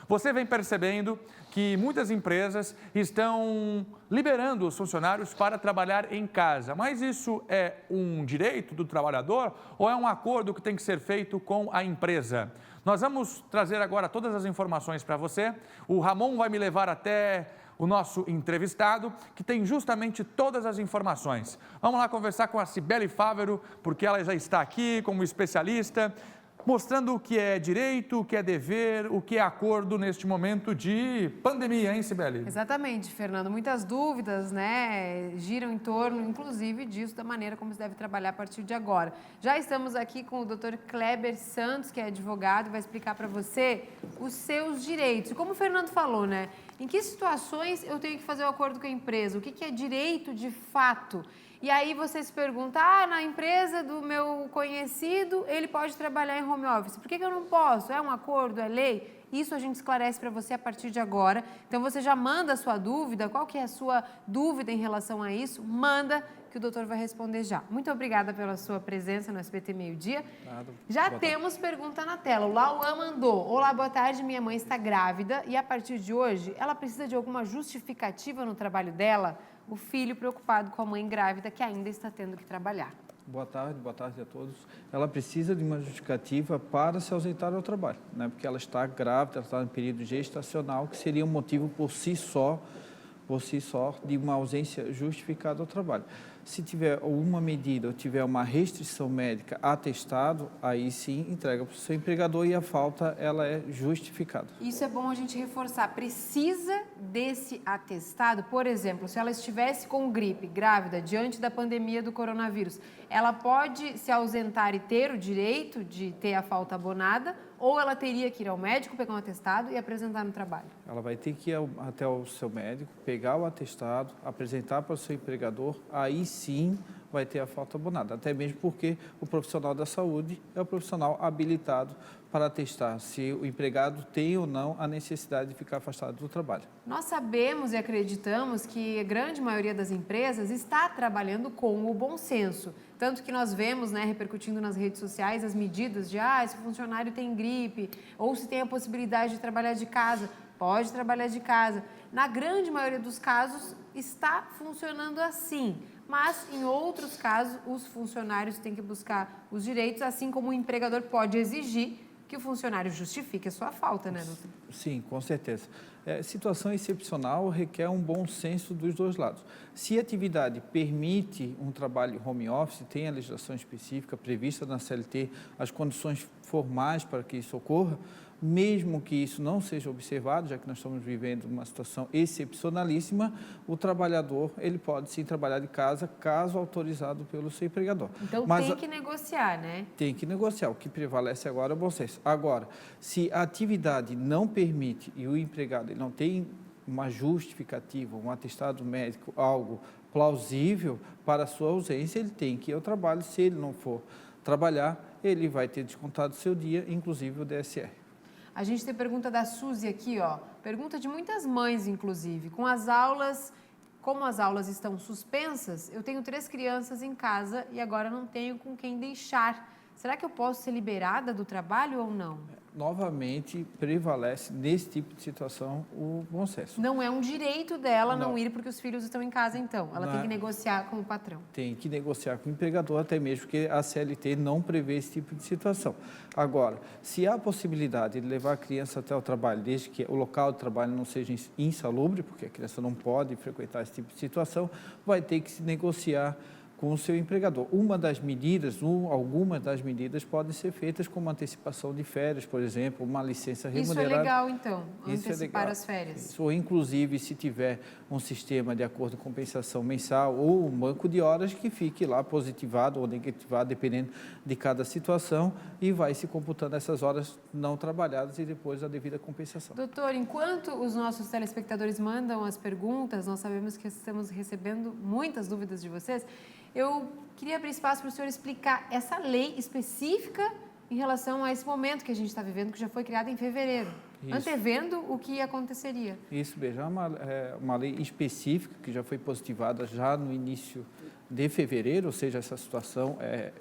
Você vem percebendo que muitas empresas estão liberando os funcionários para trabalhar em casa, mas isso é um direito do trabalhador ou é um acordo que tem que ser feito com a empresa? Nós vamos trazer agora todas as informações para você. O Ramon vai me levar até o nosso entrevistado, que tem justamente todas as informações. Vamos lá conversar com a Cibele Fávero, porque ela já está aqui como especialista, mostrando o que é direito, o que é dever, o que é acordo neste momento de pandemia, hein, Cibele? Exatamente, Fernando. Muitas dúvidas, né, giram em torno, inclusive, disso, da maneira como se deve trabalhar a partir de agora. Já estamos aqui com o Dr. Kleber Santos, que é advogado, vai explicar para você os seus direitos. E como o Fernando falou, né, em que situações eu tenho que fazer o acordo com a empresa? O que é direito de fato? E aí você se pergunta, na empresa do meu conhecido, ele pode trabalhar em home office. Por que eu não posso? É um acordo? É lei? Isso a gente esclarece para você a partir de agora. Então você já manda a sua dúvida, qual que é a sua dúvida em relação a isso? Manda que o doutor vai responder já. Muito obrigada pela sua presença no SBT Meio Dia. Nada. Já temos pergunta na tela. O Lauan mandou. Olá, boa tarde, minha mãe está grávida e a partir de hoje ela precisa de alguma justificativa no trabalho dela? O filho preocupado com a mãe grávida que ainda está tendo que trabalhar. Boa tarde a todos. Ela precisa de uma justificativa para se ausentar ao trabalho, né? Porque ela está grávida, ela está em período gestacional, que seria um motivo por si só, de uma ausência justificada ao trabalho. Se tiver alguma medida ou tiver uma restrição médica atestado, aí sim entrega para o seu empregador e a falta ela é justificada. Isso é bom a gente reforçar. Precisa desse atestado? Por exemplo, se ela estivesse com gripe, grávida, diante da pandemia do coronavírus, ela pode se ausentar e ter o direito de ter a falta abonada? Ou ela teria que ir ao médico, pegar um atestado e apresentar no trabalho? Ela vai ter que ir até o seu médico, pegar o atestado, apresentar para o seu empregador, aí sim vai ter a falta abonada. Até mesmo porque o profissional da saúde é o profissional habilitado para atestar se o empregado tem ou não a necessidade de ficar afastado do trabalho. Nós sabemos e acreditamos que a grande maioria das empresas está trabalhando com o bom senso. Tanto que nós vemos, né, repercutindo nas redes sociais as medidas de se o funcionário tem gripe ou se tem a possibilidade de trabalhar de casa, pode trabalhar de casa. Na grande maioria dos casos está funcionando assim. Mas, em outros casos, os funcionários têm que buscar os direitos, assim como o empregador pode exigir que o funcionário justifique a sua falta, né, doutor? Sim, com certeza. Situação excepcional requer um bom senso dos dois lados. Se a atividade permite um trabalho home office, tem a legislação específica prevista na CLT, as condições formais para que isso ocorra, mesmo que isso não seja observado, já que nós estamos vivendo uma situação excepcionalíssima, o trabalhador ele pode sim trabalhar de casa, caso autorizado pelo seu empregador. Então tem que negociar, né? Tem que negociar. O que prevalece agora é o bom senso. Agora, se a atividade não permite e o empregado ele não tem uma justificativa, um atestado médico, algo plausível para a sua ausência, ele tem que ir ao trabalho. Se ele não for trabalhar, ele vai ter descontado o seu dia, inclusive o DSR. A gente tem pergunta da Suzy aqui, ó. Pergunta de muitas mães, inclusive. Como as aulas estão suspensas, eu tenho 3 crianças em casa e agora não tenho com quem deixar. Será que eu posso ser liberada do trabalho ou não? Novamente, prevalece nesse tipo de situação o bom senso. Não é um direito dela não ir porque os filhos estão em casa, então. Ela tem que negociar com o patrão. Tem que negociar com o empregador, até mesmo porque a CLT não prevê esse tipo de situação. Agora, se há a possibilidade de levar a criança até o trabalho, desde que o local de trabalho não seja insalubre, porque a criança não pode frequentar esse tipo de situação, vai ter que se negociar com o seu empregador. Algumas das medidas podem ser feitas como antecipação de férias, por exemplo, uma licença remunerada. Isso é legal, então, antecipar as férias. Isso, ou, inclusive, se tiver um sistema de acordo com compensação mensal ou um banco de horas que fique lá positivado ou negativado, dependendo de cada situação, e vai se computando essas horas não trabalhadas e depois a devida compensação. Doutor, enquanto os nossos telespectadores mandam as perguntas, nós sabemos que estamos recebendo muitas dúvidas de vocês. Eu queria abrir espaço para o senhor explicar essa lei específica em relação a esse momento que a gente está vivendo, que já foi criada em fevereiro, antevendo o que aconteceria. Isso, Beija, é uma lei específica que já foi positivada já no início de fevereiro, ou seja, essa situação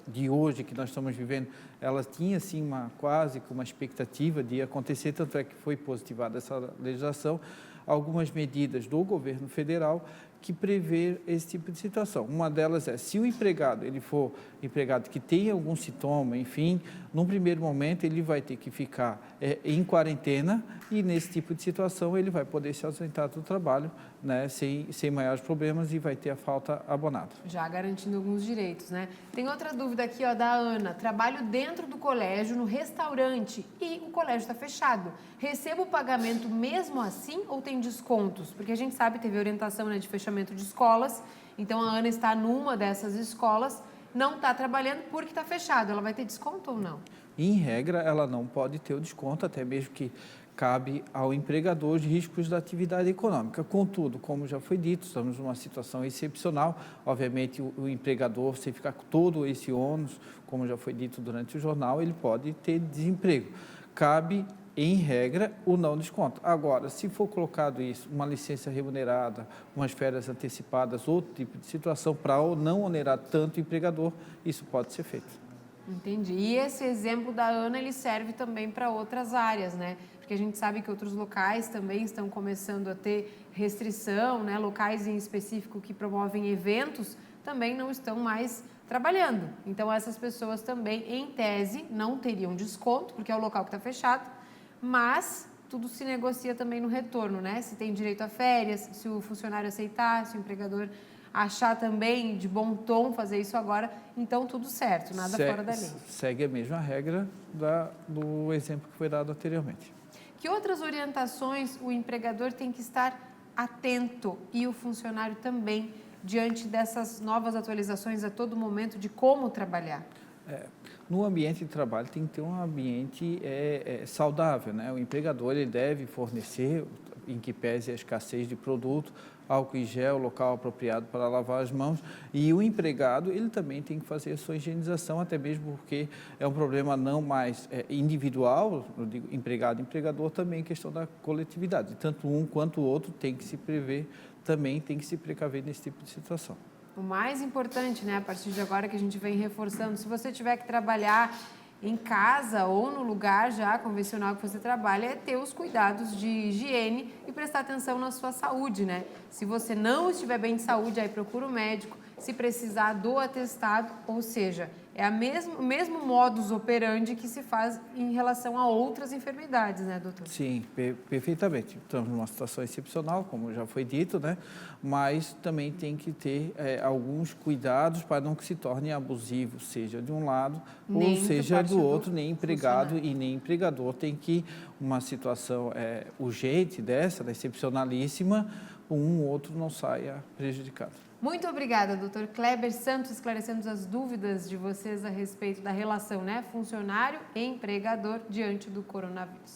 de hoje que nós estamos vivendo, ela tinha sim quase que uma expectativa de acontecer, tanto é que foi positivada essa legislação, algumas medidas do governo federal que prevê esse tipo de situação. Uma delas é, se o empregado, ele for empregado que tem algum sintoma, enfim, num primeiro momento ele vai ter que ficar em quarentena e nesse tipo de situação ele vai poder se ausentar do trabalho, né, sem maiores problemas e vai ter a falta abonada. Já garantindo alguns direitos, né? Tem outra dúvida aqui, ó, da Ana. Trabalho dentro do colégio, no restaurante, e o colégio está fechado. Recebo o pagamento mesmo assim ou tem descontos? Porque a gente sabe, teve orientação, né, de fechamento de escolas, então a Ana está numa dessas escolas, não está trabalhando porque está fechado. Ela vai ter desconto ou não? Em regra, ela não pode ter o desconto, até mesmo que cabe ao empregador os riscos da atividade econômica. Contudo, como já foi dito, estamos numa situação excepcional. Obviamente, o empregador, se ficar com todo esse ônus, como já foi dito durante o jornal, ele pode ter desemprego. Cabe, em regra, o não desconto. Agora, se for colocado isso, uma licença remunerada, umas férias antecipadas, outro tipo de situação, para não onerar tanto o empregador, isso pode ser feito. Entendi. E esse exemplo da Ana, ele serve também para outras áreas, né? Porque a gente sabe que outros locais também estão começando a ter restrição, né? Locais em específico que promovem eventos também não estão mais trabalhando. Então, essas pessoas também, em tese, não teriam desconto, porque é o local que está fechado, mas tudo se negocia também no retorno, né? Se tem direito a férias, se o funcionário aceitar, se o empregador achar também de bom tom fazer isso agora, então tudo certo, nada fora da lei. Segue a mesma regra do exemplo que foi dado anteriormente. Que outras orientações o empregador tem que estar atento e o funcionário também, diante dessas novas atualizações a todo momento de como trabalhar? No ambiente de trabalho tem que ter um ambiente saudável, né? O empregador ele deve fornecer, em que pese a escassez de produto, álcool em gel, local apropriado para lavar as mãos, e o empregado ele também tem que fazer a sua higienização, até mesmo porque é um problema não mais individual, eu digo empregado e empregador, também questão da coletividade. Tanto um quanto o outro tem que se prever, também tem que se precaver nesse tipo de situação. O mais importante, né, a partir de agora que a gente vem reforçando, se você tiver que trabalhar em casa ou no lugar já convencional que você trabalha, é ter os cuidados de higiene e prestar atenção na sua saúde, né? Se você não estiver bem de saúde, aí procura o médico, se precisar do atestado, ou seja, é o mesmo modus operandi que se faz em relação a outras enfermidades, né, doutor? Sim, perfeitamente. Estamos numa situação excepcional, como já foi dito, né? Mas também tem que ter alguns cuidados para não que se torne abusivo, seja de um lado ou seja do outro, nem empregado e nem empregador. Tem que, uma situação urgente dessa, excepcionalíssima, um ou outro não saia prejudicado. Muito obrigada, doutor Kleber Santos, esclarecendo as dúvidas de vocês a respeito da relação, né, funcionário e empregador diante do coronavírus.